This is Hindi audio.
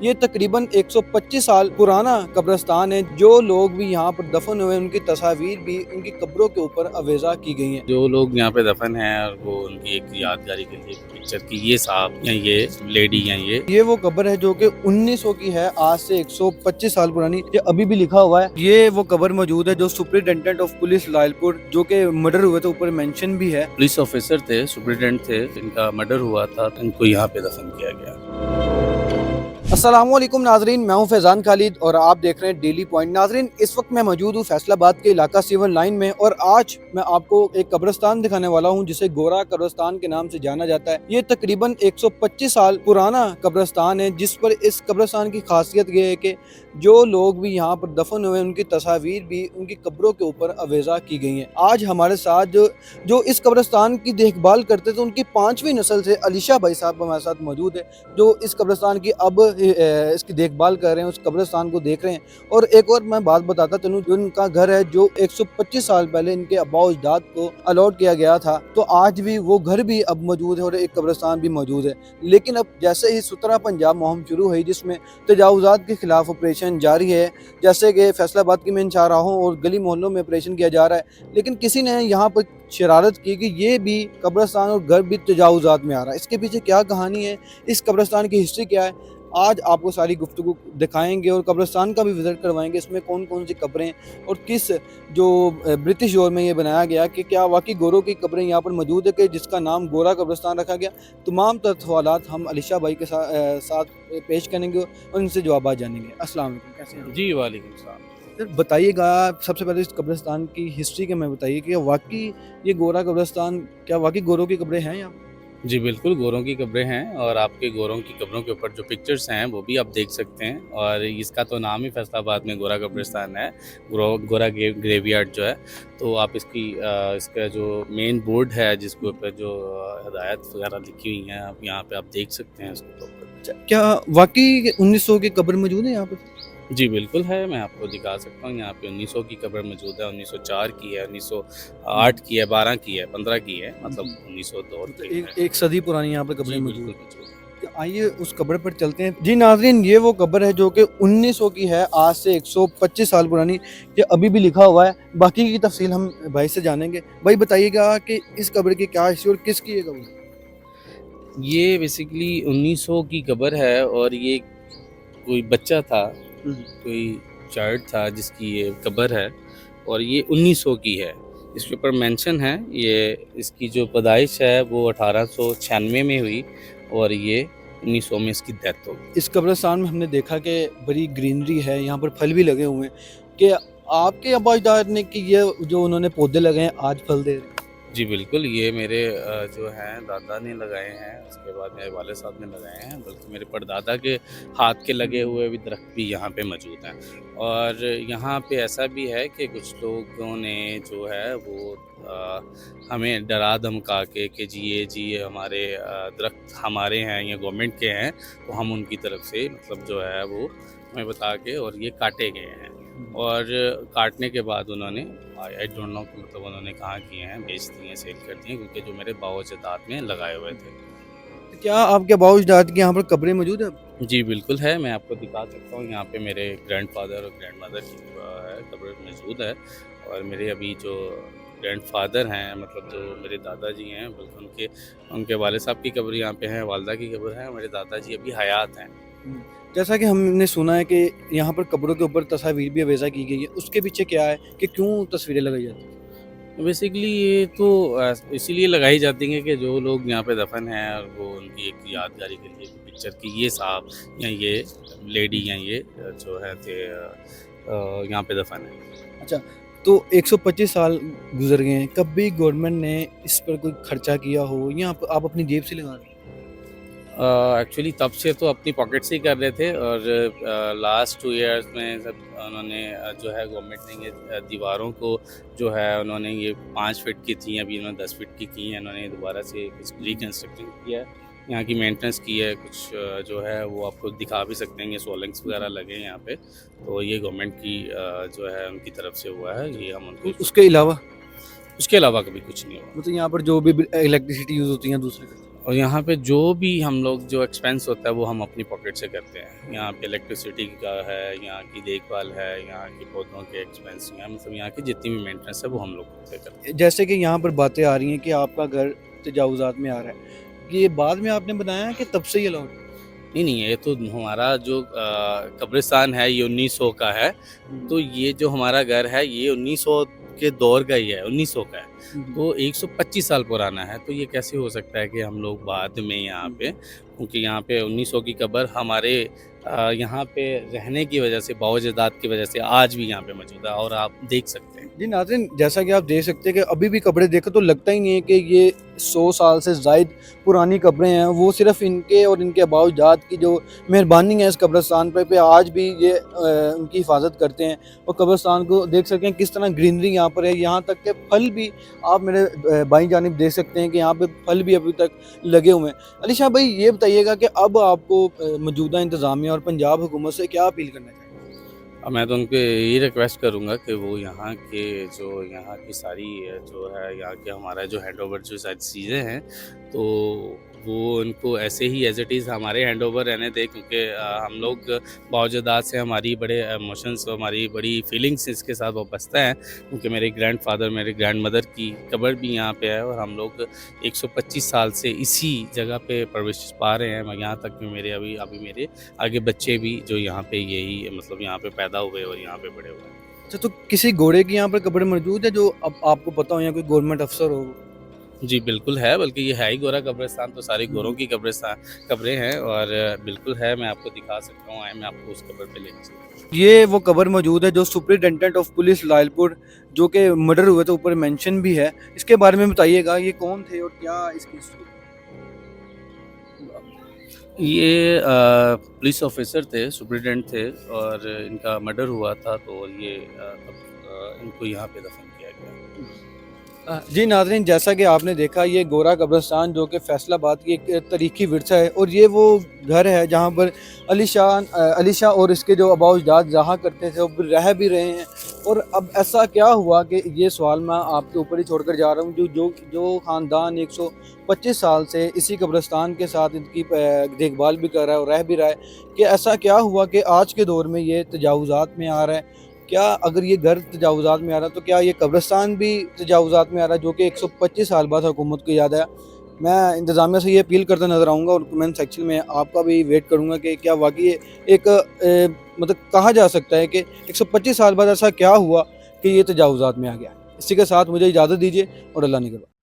ये तकरीबन 125 साल पुराना कब्रिस्तान है। जो लोग भी यहाँ पर दफन हुए उनकी तस्वीर भी उनकी कब्रों के ऊपर अवेजा की गई हैं। जो लोग यहाँ पे दफन हैं और वो उनकी एक यादगारी के लिए पिक्चर की ये साहब या ये लेडी या ये वो कब्र है जो कि 1900 की है, आज से 125 साल पुरानी। ये अभी भी लिखा हुआ है। ये वो कब्र मौजूद है जो सुपरिटेंडेंट ऑफ पुलिस लायलपुर जो के मर्डर हुए थे, ऊपर मेंशन भी है। पुलिस ऑफिसर थे, सुपरिटेंडेंट थे, इनका मर्डर हुआ था, इनको यहाँ पे दफन किया गया। अस्सलामुअलैकुम नाजरीन, मैं हूं फैज़ान खालिद और आप देख रहे हैं डेली पॉइंट। नाजरीन, इस वक्त मैं मौजूद हूं फैसलाबाद के इलाका 7 लाइन में और आज मैं आपको एक कब्रिस्तान दिखाने वाला हूं जिसे गोरा कब्रिस्तान के नाम से जाना जाता है। ये तकरीबन 125 साल पुराना कब्रिस्तान है, जिस पर इस कब्रिस्तान की खासियत ये है कि जो लोग भी यहाँ पर दफन हुए उनकी तस्वीर भी उनकी कब्रों के ऊपर अवेजा की गई है। आज हमारे साथ जो इस कब्रिस्तान की देखभाल करते थे, उनकी 5वीं नस्ल से अलीशा भाई साहब हमारे साथ मौजूद है, जो इस कब्रिस्तान की अब इसकी देखभाल कर रहे हैं, उस कब्रिस्तान को देख रहे हैं। और एक और मैं बात बताता चलूं, जो इनका घर है जो 125 साल पहले इनके अब्बा अजदाद को अलॉट किया गया था, तो आज भी वो घर भी अब मौजूद है और एक कब्रिस्तान भी मौजूद है। लेकिन अब जैसे ही सुतरा पंजाब मुहिम शुरू हुई, जिसमें तजावुजात के खिलाफ ऑपरेशन जारी है, जैसे कि फैसलाबाद की मेन शाहराहों और गली मोहल्लों में ऑपरेशन किया जा रहा है, लेकिन किसी ने यहाँ पर शरारत की कि ये भी कब्रिस्तान और घर भी तजावुजात में आ रहा है। इसके पीछे क्या कहानी है, इस कब्रिस्तान की हिस्ट्री क्या है, आज आपको सारी गुफ्तगू दिखाएंगे और कब्रिस्तान का भी विजिट करवाएंगे। इसमें कौन कौन सी कब्रें और किस जो ब्रिटिश दौर में ये बनाया गया, कि क्या वाकई गोरों की कब्रें यहाँ पर मौजूद है कि जिसका नाम गोरा कब्रिस्तान रखा गया। तमाम सवालात हम अलीशा भाई के साथ पेश करेंगे और इनसे जवाब जानेंगे। अस्सलाम वालेकुम, कैसे हैं? जी वालेकुम सलाम। सर बताइएगा, सबसे पहले इस कब्रिस्तान की हिस्ट्री के में बताइए कि वाकई ये गोरा कब्रिस्तान, क्या वाकई गोरों की कब्रें हैं यहाँ? जी बिल्कुल, गोरों की कब्रें हैं और आपके गोरों की कब्रों के ऊपर जो पिक्चर्स हैं वो भी आप देख सकते हैं। और इसका तो नाम ही फैसलाबाद में गोरा कब्रिस्तान है, गोरा ग्रेवयार्ड जो है। तो आप इसका जो मेन बोर्ड है जिसके ऊपर जो हदायत वगैरह लिखी हुई हैं, आप यहाँ पे आप देख सकते हैं इसको तो। क्या वाकई 1900 की कब्र मौजूद है यहाँ पर? जी बिल्कुल है, मैं आपको दिखा सकता हूँ। यहाँ पे 1900 की कब्र मौजूद है, 1904 की है, 1908 की है, 12 की है, 15 की है, मतलब 1900 दौर तो की है। एक सदी पुरानी यहाँ पर कब्रें जी मौजूद बिल्कुल हैं। मौजूद है। तो आइए उस कब्र पर चलते हैं। जी नाजरीन, ये वो कब्र है जो कि 1900 की है, आज से 125 साल पुरानी। ये अभी भी लिखा हुआ है। बाकी की तफसील हम भाई से जानेंगे। भाई बताइएगा कि इस कब्र की क्या हिस्ट्री और किसकी ये कब्र? ये बेसिकली 1900 की कब्र है और ये कोई बच्चा था, कोई चाइल्ड था जिसकी ये कब्र है और ये 1900 की है। इसके ऊपर मेंशन है, ये इसकी जो पैदाइश है वो 1896 में हुई और ये 1900 में इसकी डेथ हो गई। इस कब्रिस्तान में हमने देखा कि बड़ी ग्रीनरी है, यहाँ पर फल भी लगे हुए हैं। कि आपके अब्बा अजदाद ने कि ये जो उन्होंने पौधे लगे हैं आज फल दे रहे हैं? जी बिल्कुल, ये मेरे जो हैं दादा ने लगाए हैं, उसके बाद मेरे वाले साहब ने लगाए हैं, बल्कि मेरे परदादा के हाथ के लगे हुए भी दरख्त भी यहाँ पे मौजूद हैं। और यहाँ पे ऐसा भी है कि कुछ लोगों ने जो है वो हमें डरा धमका के कि जी ये हमारे दरख्त हमारे हैं, ये गवर्नमेंट के हैं, तो हम उनकी तरफ से मतलब जो है वो हमें बता के और ये काटे गए हैं। और काटने के बाद उन्होंने आई डोंट नो कि मतलब उन्होंने कहाँ किए हैं, बेच दिए, सेल कर दिए, क्योंकि जो मेरे बाओ-अजदाद में लगाए हुए थे। तो क्या आपके अब्बा अजदाद की यहाँ पर कब्रें मौजूद है? जी बिल्कुल है, मैं आपको दिखा सकता हूँ। यहाँ पे मेरे ग्रैंडफ़ादर और ग्रैंडमदर की है कब्र मौजूद है। और मेरे अभी जो ग्रैंडफ़ादर हैं, मतलब जो मेरे दादाजी हैं, बल्कि उनके वाले साहब की कब्र यहाँ पे है, वालदा की कब्र है, मेरे दादाजी अभी हयात हैं। जैसा कि हमने सुना है कि यहाँ पर कब्रों के ऊपर तस्वीर भी अवेजा की गई है, उसके पीछे क्या है कि क्यों तस्वीरें लगाई जाती हैं? बेसिकली ये तो इसीलिए लगाई जाती हैं कि जो लोग यहाँ पे दफन हैं और वो उनकी एक यादगारी के लिए पिक्चर की ये साहब या ये लेडी या ये जो है थे यहाँ पे दफन है। अच्छा, तो 125 साल गुजर गए हैं, कभी गवर्नमेंट ने इस पर कोई खर्चा किया हो या आप अपनी जेब से लगा रहे हैं? एक्चुअली तब से तो अपनी पॉकेट से ही कर रहे थे और लास्ट 2 इयर्स में सब उन्होंने जो है गवर्नमेंट ने ये दीवारों को जो है उन्होंने ये 5 फीट की थी, अभी उन्होंने 10 फीट की हैं। इन्होंने दोबारा से रिकन्स्ट्रक्टिंग किया है, यहाँ की मेंटेनेंस की है। कुछ जो है वो आपको दिखा भी सकते हैं, ये सोलंग्स वगैरह लगे हैं यहाँ पे। तो ये गवर्नमेंट की जो है उनकी तरफ से हुआ है, ये हम उनको उसके अलावा उसके अलावा कभी कुछ नहीं हुआ। मतलब यहाँ पर जो भी इलेक्ट्रिसिटी यूज़ होती है दूसरे का? और यहाँ पे जो भी हम लोग जो एक्सपेंस होता है वो हम अपनी पॉकेट से करते हैं। यहाँ पे इलेक्ट्रिसिटी का है, यहाँ की देखभाल है, यहाँ की पौधों के एक्सपेंस, यहाँ मतलब यहाँ की जितनी भी मेंटेनेंस है वो हम लोग खुद से करते हैं। जैसे कि यहाँ पर बातें आ रही हैं कि आपका घर तजावुज़ात में आ रहा है, ये बाद में आपने बनाया है कि तब से ही अलाउड है? नहीं, नहीं, ये तो हमारा जो कब्रिस्तान है ये 1900 का है, तो ये जो हमारा घर है ये 1900 के दौर का ही है, 1900 का है। तो 125 साल पुराना है, तो ये कैसे हो सकता है कि हम लोग बाद में यहाँ पे, क्योंकि यहाँ पे 1900 की कब्र हमारे यहाँ पे रहने की वजह से, बाओ-अजदाद की वजह से आज भी यहाँ पे मौजूद है और आप देख सकते हैं। जी नाज़रीन, जैसा कि आप देख सकते हैं कि अभी भी कब्रें देखो तो लगता ही नहीं है कि ये 100 साल से ज़ायद पुरानी कब्रें हैं। वो सिर्फ़ इनके और इनके आबाओ-अजदाद की जो मेहरबानी है इस कब्रिस्तान पे आज भी ये उनकी हिफाज़त करते हैं। और कब्रिस्तान को देख सकते हैं किस तरह ग्रीनरी यहाँ पर है, यहाँ तक के फल भी आप मेरे बाईं जानिब देख सकते हैं कि यहाँ पे फल भी अभी तक लगे हुए हैं। अली शाह भाई, ये बताइएगा कि अब आपको मौजूदा इंतज़ामिया और पंजाब हुकूमत से क्या अपील करना चाहिए? अब मैं तो उनको यही रिक्वेस्ट करूँगा कि वो यहाँ के जो यहाँ की सारी जो है यहाँ के हमारा जो हैंडओवर जो सारी चीज़ें हैं, तो वो उनको ऐसे ही एज़ इट इज़ हमारे हैंडओवर रहने दें, क्योंकि हम लोग बाओ-अजदाद से हमारी बड़े इमोशंस, हमारी बड़ी फीलिंग्स इसके साथ वाबस्ता हैं, क्योंकि मेरे ग्रैंडफ़ादर, मेरे ग्रैंडमदर की कब्र भी यहाँ पे है और हम लोग 125 साल से इसी जगह पे परवरिश पा रहे हैं। मैं यहाँ तक कि मेरे अभी मेरे आगे बच्चे भी जो यहाँ पे यही मतलब यहाँ पे पैदा हुए और यहाँ पे बड़े हुए। अच्छा, तो किसी घोड़े की यहाँ पर कब्र मौजूद है जो अब आपको पता हो या कोई गवर्नमेंट अफसर हो? जी, बिल्कुल है, बल्कि ये है ही गोरा कब्रिस्तान, तो सारी गोरों की कब्रें हैं और बिल्कुल है, मैं आपको दिखा सकता हूँ, आएँ मैं आपको उस कब्र पे लेके चलूँ। ये वो कब्र मौजूद है जो सुपरिटेंडेंट ऑफ पुलिस लायलपुर जो कि मर्डर हुए थे, ऊपर मेंशन भी है। इसके बारे में बताइएगा, ये कौन थे और क्या इसकी हिस्ट्री? ये पुलिस ऑफिसर थे, सुपरिटेंडेंट थे और इनका मर्डर हुआ था, तो ये इनको यहाँ पे दफन किया गया। जी नाज़रीन, जैसा कि आपने देखा, ये गोरा कब्रिस्तान जो कि फैसलाबाद की एक तारीखी विरसा है और ये वो घर है जहाँ पर अली शाह और इसके जो आबाओ-अजदाद रहा करते थे, वो रह भी रहे हैं। और अब ऐसा क्या हुआ कि ये सवाल मैं आपके ऊपर ही छोड़कर जा रहा हूँ, जो ख़ानदान 125 साल से इसी कब्रिस्तान के साथ इनकी देखभाल भी कर रहा है और रह भी रहा है, कि ऐसा क्या हुआ कि आज के दौर में ये तजावुज़ात में आ रहा है। क्या अगर ये घर तजावुज़ात में आ रहा है तो क्या ये कब्रिस्तान भी तजावुज़ात में आ रहा है, जो कि 125 साल बाद हुकूमत को याद आया? मैं इंतज़ामिया से ये अपील करता नज़र आऊँगा और कमेंट सेक्शन में आपका भी वेट करूँगा कि क्या वाक़ई एक मतलब कहा जा सकता है कि 125 साल बाद ऐसा क्या हुआ कि ये तजावुज़ात में आ गया? इसी के साथ मुझे इजाज़त दीजिए और अल्लाह निगहबान।